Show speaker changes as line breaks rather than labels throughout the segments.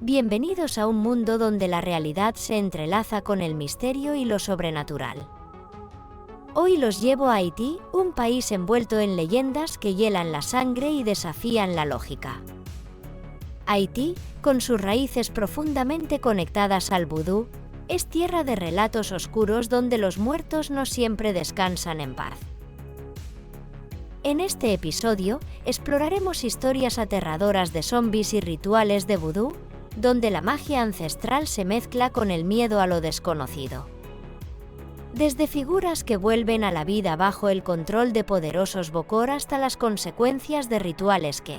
Bienvenidos a un mundo donde la realidad se entrelaza con el misterio y lo sobrenatural. Hoy los llevo a Haití, un país envuelto en leyendas que hielan la sangre y desafían la lógica. Haití, con sus raíces profundamente conectadas al vudú, es tierra de relatos oscuros donde los muertos no siempre descansan en paz. En este episodio, exploraremos historias aterradoras de zombies y rituales de vudú, donde la magia ancestral se mezcla con el miedo a lo desconocido. Desde figuras que vuelven a la vida bajo el control de poderosos Bokor hasta las consecuencias de rituales que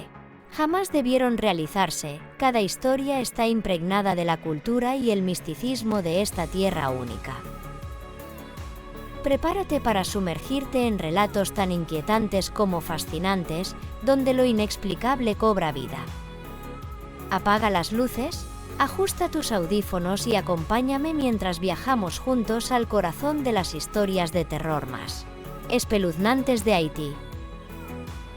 jamás debieron realizarse, cada historia está impregnada de la cultura y el misticismo de esta tierra única. Prepárate para sumergirte en relatos tan inquietantes como fascinantes, donde lo inexplicable cobra vida. Apaga las luces, ajusta tus audífonos y acompáñame mientras viajamos juntos al corazón de las historias de terror más espeluznantes de Haití.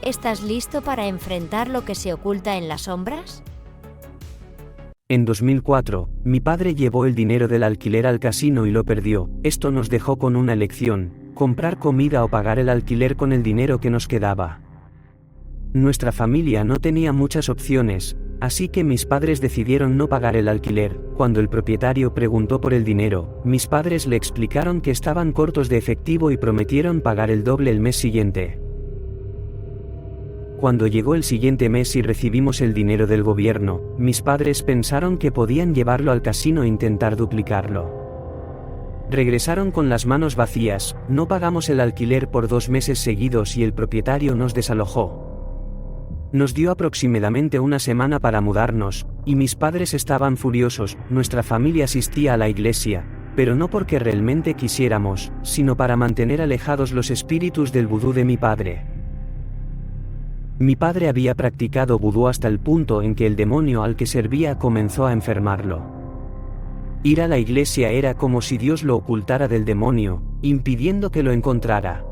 ¿Estás listo para enfrentar lo que se oculta en las sombras?
En 2004, mi padre llevó el dinero del alquiler al casino y lo perdió. Esto nos dejó con una elección: comprar comida o pagar el alquiler con el dinero que nos quedaba. Nuestra familia no tenía muchas opciones, así que mis padres decidieron no pagar el alquiler. Cuando el propietario preguntó por el dinero, mis padres le explicaron que estaban cortos de efectivo y prometieron pagar el doble el mes siguiente. Cuando llegó el siguiente mes y recibimos el dinero del gobierno, mis padres pensaron que podían llevarlo al casino e intentar duplicarlo. Regresaron con las manos vacías. No pagamos el alquiler por 2 meses seguidos y el propietario nos desalojó. Nos dio aproximadamente una semana para mudarnos, y mis padres estaban furiosos. Nuestra familia asistía a la iglesia, pero no porque realmente quisiéramos, sino para mantener alejados los espíritus del vudú de mi padre. Mi padre había practicado vudú hasta el punto en que el demonio al que servía comenzó a enfermarlo. Ir a la iglesia era como si Dios lo ocultara del demonio, impidiendo que lo encontrara.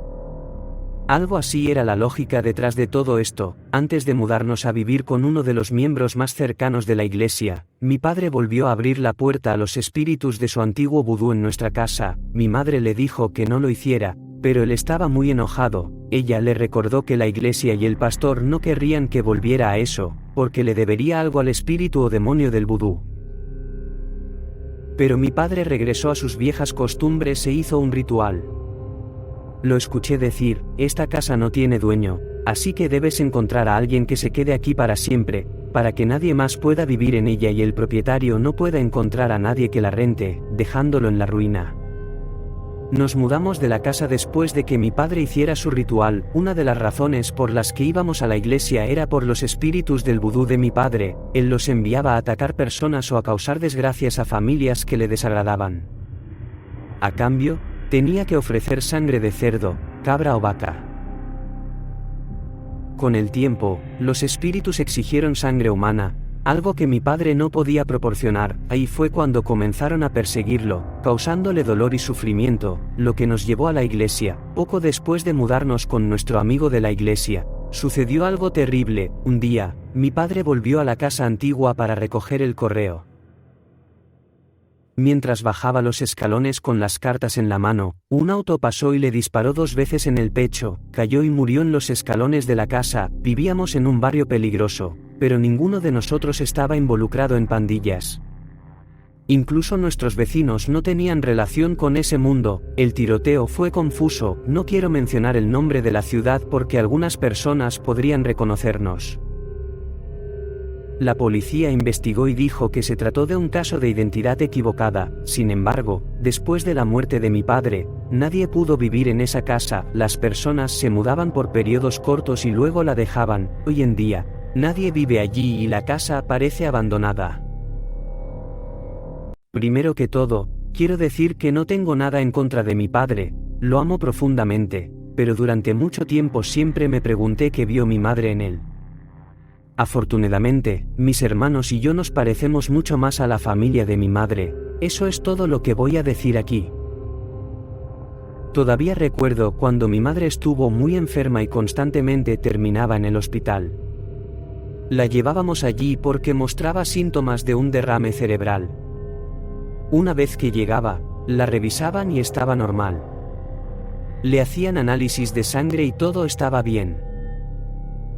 Algo así era la lógica detrás de todo esto. Antes de mudarnos a vivir con uno de los miembros más cercanos de la iglesia, mi padre volvió a abrir la puerta a los espíritus de su antiguo vudú en nuestra casa. Mi madre le dijo que no lo hiciera, pero él estaba muy enojado. Ella le recordó que la iglesia y el pastor no querrían que volviera a eso, porque le debería algo al espíritu o demonio del vudú. Pero mi padre regresó a sus viejas costumbres e hizo un ritual. Lo escuché decir: esta casa no tiene dueño, así que debes encontrar a alguien que se quede aquí para siempre, para que nadie más pueda vivir en ella y el propietario no pueda encontrar a nadie que la rente, dejándolo en la ruina. Nos mudamos de la casa después de que mi padre hiciera su ritual. Una de las razones por las que íbamos a la iglesia era por los espíritus del vudú de mi padre. Él los enviaba a atacar personas o a causar desgracias a familias que le desagradaban. A cambio, tenía que ofrecer sangre de cerdo, cabra o vaca. Con el tiempo, los espíritus exigieron sangre humana, algo que mi padre no podía proporcionar. Ahí fue cuando comenzaron a perseguirlo, causándole dolor y sufrimiento, lo que nos llevó a la iglesia. Poco después de mudarnos con nuestro amigo de la iglesia, sucedió algo terrible. Un día, mi padre volvió a la casa antigua para recoger el correo. Mientras bajaba los escalones con las cartas en la mano, un auto pasó y le disparó 2 veces en el pecho. Cayó y murió en los escalones de la casa. Vivíamos en un barrio peligroso, pero ninguno de nosotros estaba involucrado en pandillas. Incluso nuestros vecinos no tenían relación con ese mundo. El tiroteo fue confuso. No quiero mencionar el nombre de la ciudad porque algunas personas podrían reconocernos. La policía investigó y dijo que se trató de un caso de identidad equivocada. Sin embargo, después de la muerte de mi padre, nadie pudo vivir en esa casa. Las personas se mudaban por periodos cortos y luego la dejaban. Hoy en día, nadie vive allí y la casa parece abandonada. Primero que todo, quiero decir que no tengo nada en contra de mi padre, lo amo profundamente, pero durante mucho tiempo siempre me pregunté qué vio mi madre en él. Afortunadamente, mis hermanos y yo nos parecemos mucho más a la familia de mi madre. Eso es todo lo que voy a decir aquí. Todavía recuerdo cuando mi madre estuvo muy enferma y constantemente terminaba en el hospital. La llevábamos allí porque mostraba síntomas de un derrame cerebral. Una vez que llegaba, la revisaban y estaba normal. Le hacían análisis de sangre y todo estaba bien.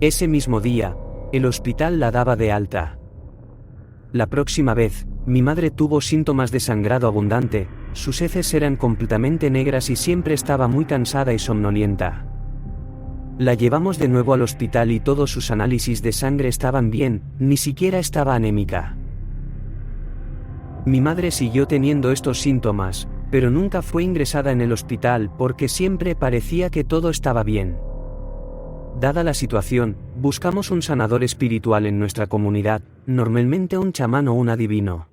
Ese mismo día, el hospital la daba de alta. La próxima vez, mi madre tuvo síntomas de sangrado abundante, sus heces eran completamente negras y siempre estaba muy cansada y somnolienta. La llevamos de nuevo al hospital y todos sus análisis de sangre estaban bien, ni siquiera estaba anémica. Mi madre siguió teniendo estos síntomas, pero nunca fue ingresada en el hospital porque siempre parecía que todo estaba bien. Dada la situación, buscamos un sanador espiritual en nuestra comunidad, normalmente un chamán o un adivino.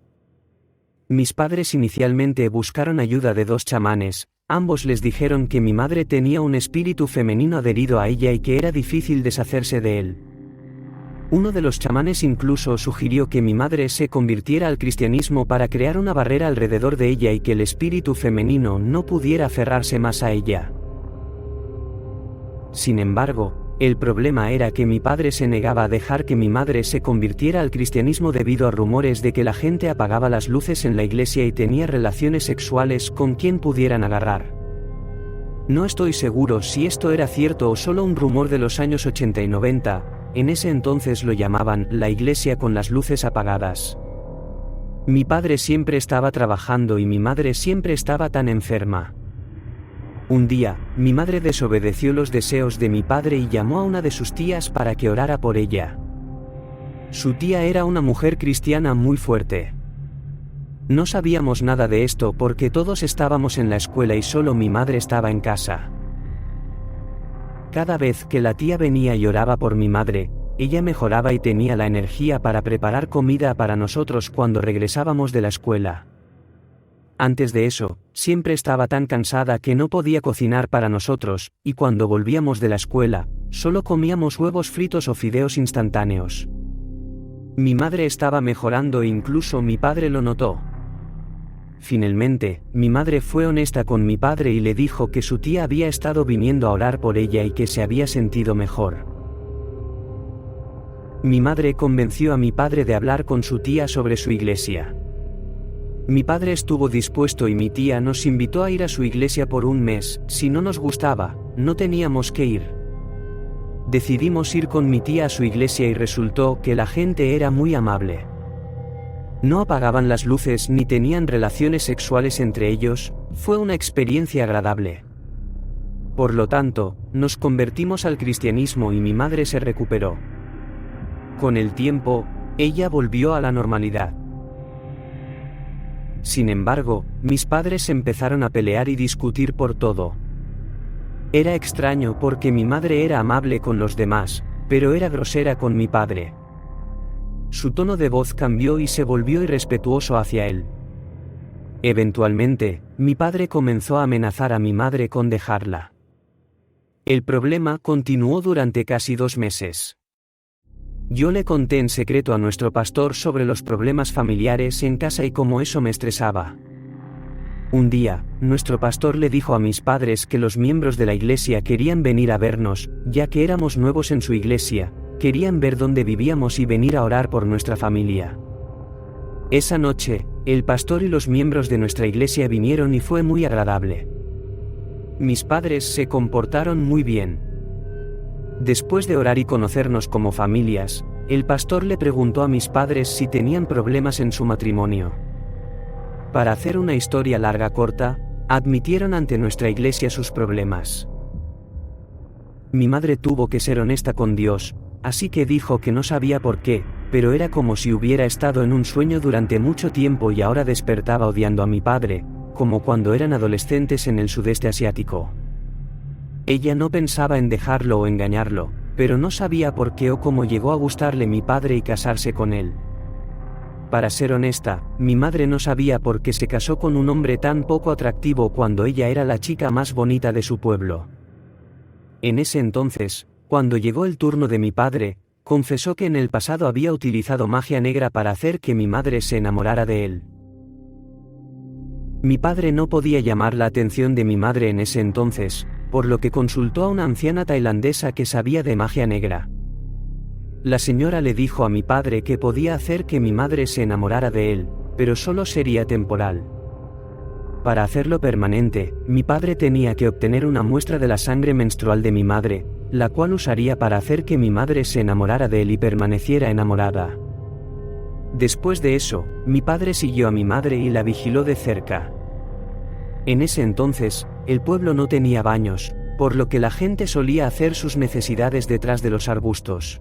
Mis padres inicialmente buscaron ayuda de 2 chamanes, ambos les dijeron que mi madre tenía un espíritu femenino adherido a ella y que era difícil deshacerse de él. Uno de los chamanes incluso sugirió que mi madre se convirtiera al cristianismo para crear una barrera alrededor de ella y que el espíritu femenino no pudiera aferrarse más a ella. Sin embargo, el problema era que mi padre se negaba a dejar que mi madre se convirtiera al cristianismo debido a rumores de que la gente apagaba las luces en la iglesia y tenía relaciones sexuales con quien pudieran agarrar. No estoy seguro si esto era cierto o solo un rumor de los años 80 y 90, en ese entonces lo llamaban la iglesia con las luces apagadas. Mi padre siempre estaba trabajando y mi madre siempre estaba tan enferma. Un día, mi madre desobedeció los deseos de mi padre y llamó a una de sus tías para que orara por ella. Su tía era una mujer cristiana muy fuerte. No sabíamos nada de esto porque todos estábamos en la escuela y solo mi madre estaba en casa. Cada vez que la tía venía y oraba por mi madre, ella mejoraba y tenía la energía para preparar comida para nosotros cuando regresábamos de la escuela. Antes de eso, siempre estaba tan cansada que no podía cocinar para nosotros, y cuando volvíamos de la escuela, solo comíamos huevos fritos o fideos instantáneos. Mi madre estaba mejorando e incluso mi padre lo notó. Finalmente, mi madre fue honesta con mi padre y le dijo que su tía había estado viniendo a orar por ella y que se había sentido mejor. Mi madre convenció a mi padre de hablar con su tía sobre su iglesia. Mi padre estuvo dispuesto y mi tía nos invitó a ir a su iglesia por un mes. Si no nos gustaba, no teníamos que ir. Decidimos ir con mi tía a su iglesia y resultó que la gente era muy amable. No apagaban las luces ni tenían relaciones sexuales entre ellos, fue una experiencia agradable. Por lo tanto, nos convertimos al cristianismo y mi madre se recuperó. Con el tiempo, ella volvió a la normalidad. Sin embargo, mis padres empezaron a pelear y discutir por todo. Era extraño porque mi madre era amable con los demás, pero era grosera con mi padre. Su tono de voz cambió y se volvió irrespetuoso hacia él. Eventualmente, mi padre comenzó a amenazar a mi madre con dejarla. El problema continuó durante casi 2 meses. Yo le conté en secreto a nuestro pastor sobre los problemas familiares en casa y cómo eso me estresaba. Un día, nuestro pastor le dijo a mis padres que los miembros de la iglesia querían venir a vernos, ya que éramos nuevos en su iglesia, querían ver dónde vivíamos y venir a orar por nuestra familia. Esa noche, el pastor y los miembros de nuestra iglesia vinieron y fue muy agradable. Mis padres se comportaron muy bien. Después de orar y conocernos como familias, el pastor le preguntó a mis padres si tenían problemas en su matrimonio. Para hacer una historia larga corta, admitieron ante nuestra iglesia sus problemas. Mi madre tuvo que ser honesta con Dios, así que dijo que no sabía por qué, pero era como si hubiera estado en un sueño durante mucho tiempo y ahora despertaba odiando a mi padre, como cuando eran adolescentes en el sudeste asiático. Ella no pensaba en dejarlo o engañarlo, pero no sabía por qué o cómo llegó a gustarle mi padre y casarse con él. Para ser honesta, mi madre no sabía por qué se casó con un hombre tan poco atractivo cuando ella era la chica más bonita de su pueblo. En ese entonces, cuando llegó el turno de mi padre, confesó que en el pasado había utilizado magia negra para hacer que mi madre se enamorara de él. Mi padre no podía llamar la atención de mi madre en ese entonces, por lo que consultó a una anciana tailandesa que sabía de magia negra. La señora le dijo a mi padre que podía hacer que mi madre se enamorara de él, pero solo sería temporal. Para hacerlo permanente, mi padre tenía que obtener una muestra de la sangre menstrual de mi madre, la cual usaría para hacer que mi madre se enamorara de él y permaneciera enamorada. Después de eso, mi padre siguió a mi madre y la vigiló de cerca. En ese entonces, el pueblo no tenía baños, por lo que la gente solía hacer sus necesidades detrás de los arbustos.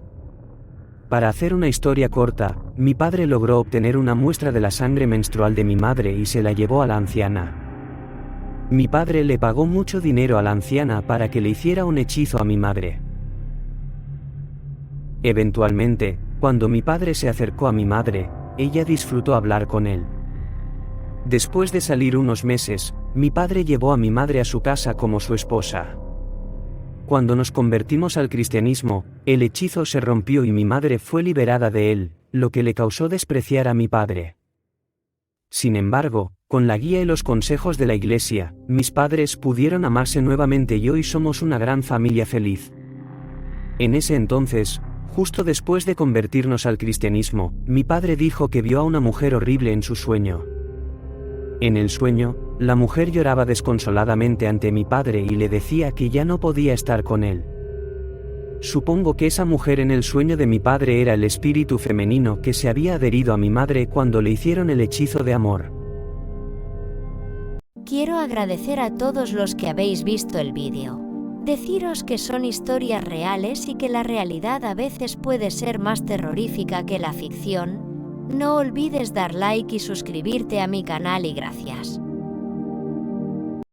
Para hacer una historia corta, mi padre logró obtener una muestra de la sangre menstrual de mi madre y se la llevó a la anciana. Mi padre le pagó mucho dinero a la anciana para que le hiciera un hechizo a mi madre. Eventualmente, cuando mi padre se acercó a mi madre, ella disfrutó hablar con él. Después de salir unos meses, mi padre llevó a mi madre a su casa como su esposa. Cuando nos convertimos al cristianismo, el hechizo se rompió y mi madre fue liberada de él, lo que le causó despreciar a mi padre. Sin embargo, con la guía y los consejos de la iglesia, mis padres pudieron amarse nuevamente y hoy somos una gran familia feliz. En ese entonces, justo después de convertirnos al cristianismo, mi padre dijo que vio a una mujer horrible en su sueño. En el sueño, la mujer lloraba desconsoladamente ante mi padre y le decía que ya no podía estar con él. Supongo que esa mujer en el sueño de mi padre era el espíritu femenino que se había adherido a mi madre cuando le hicieron el hechizo de amor.
Quiero agradecer a todos los que habéis visto el vídeo. Deciros que son historias reales y que la realidad a veces puede ser más terrorífica que la ficción. No olvides dar like y suscribirte a mi canal y gracias.